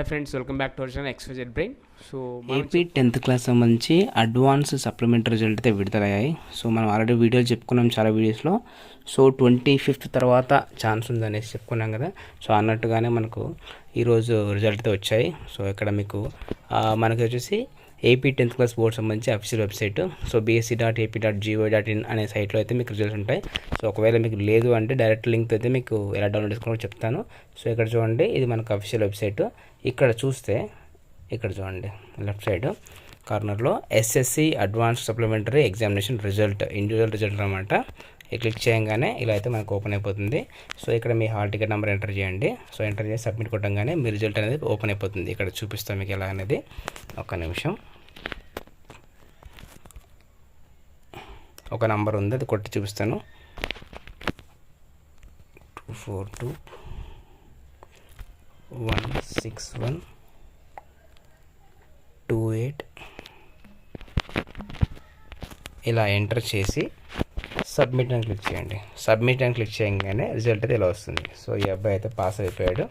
Hi friends, welcome back to our channel XYZ brain. So AP 10th class సంబంధించి advance supplementary result అయితే విడుదలయ్యాయి. So మనం already వీడియోలు చెప్పుకున్నాం చాలా వీడియోస్లో. సో 25th తర్వాత ఛాన్స్ ఉందనేసి చెప్పుకున్నాం కదా. సో అన్నట్టుగానే మనకు ఈరోజు రిజల్ట్ అయితే వచ్చాయి. సో ఇక్కడ మీకు మనకి వచ్చేసి ఏపీ 10th క్లాస్ బోర్డ్ సంబంధించి అఫీషియల్ వెబ్సైట్. సో bsc.ap.gov.in అనే సైట్లో అయితే మీకు రిజల్ట్స్ ఉంటాయి. సో ఒకవేళ మీకు లేదు అంటే డైరెక్ట్ లింక్ అయితే మీకు ఎలా డౌన్లోడ్ చేసుకోవాలో చెప్తాను. సో ఇక్కడ చూడండి, ఇది మనకు అఫీషియల్ వెబ్సైట్. ఇక్కడ చూస్తే ఇక్కడ చూడండి లెఫ్ట్ సైడ్ కార్నర్లో SSC advance supplementary examination result, individual result అనమాట. క్లిక్ చేయగానే ఇలా అయితే మనకు ఓపెన్ అయిపోతుంది. సో ఇక్కడ మీ హాల్ టికెట్ నెంబర్ ఎంటర్ చేయండి. సో ఎంటర్ చేసి సబ్మిట్ కొట్టంగానే మీ రిజల్ట్ అనేది ఓపెన్ అయిపోతుంది. ఇక్కడ చూపిస్తాం మీకు ఎలా అనేది. ఒక నిమిషం, ఒక నంబర్ ఉంది, అది కొట్టి చూపిస్తాను. 242-161-28 ఇలా ఎంటర్ చేసి సబ్మిట్ అని క్లిక్ చేయండి. సబ్మిట్ అని క్లిక్ చేయగానే రిజల్ట్ అయితే ఇలా వస్తుంది. సో ఈ అబ్బాయి అయితే పాస్ అయిపోయాడు.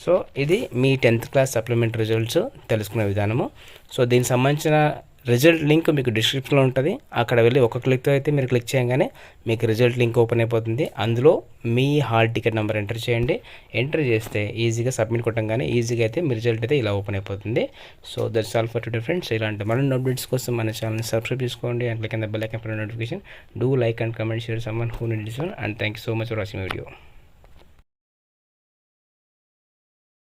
సో ఇది మీ 10th క్లాస్ సప్లిమెంట్ రిజల్ట్స్ తెలుసుకునే విధానము. సో దీనికి సంబంధించిన రిజల్ట్ లింక్ మీకు డిస్క్రిప్షన్లో ఉంటుంది. అక్కడ వెళ్ళి ఒక క్లిక్తో అయితే మీరు క్లిక్ చేయగానే మీకు రిజల్ట్ లింక్ ఓపెన్ అయిపోతుంది. అందులో మీ హాల్ టికెట్ నెంబర్ ఎంటర్ చేయండి. ఎంటర్ చేస్తే ఈజీగా సబ్మిట్ కొట్టంగానే ఈజీగా అయితే మీ రిజల్ట్ అయితే ఇలా ఓపెన్ అయిపోతుంది. So that's all for today friends. ఇలాంటి మరిన్ని అప్డేట్స్ కోసం మన ఛానల్ని సబ్స్క్రైబ్ చేసుకోండి and click on the bell icon for notification. Do like and comment, share someone who needs, and thank you so much for watching video.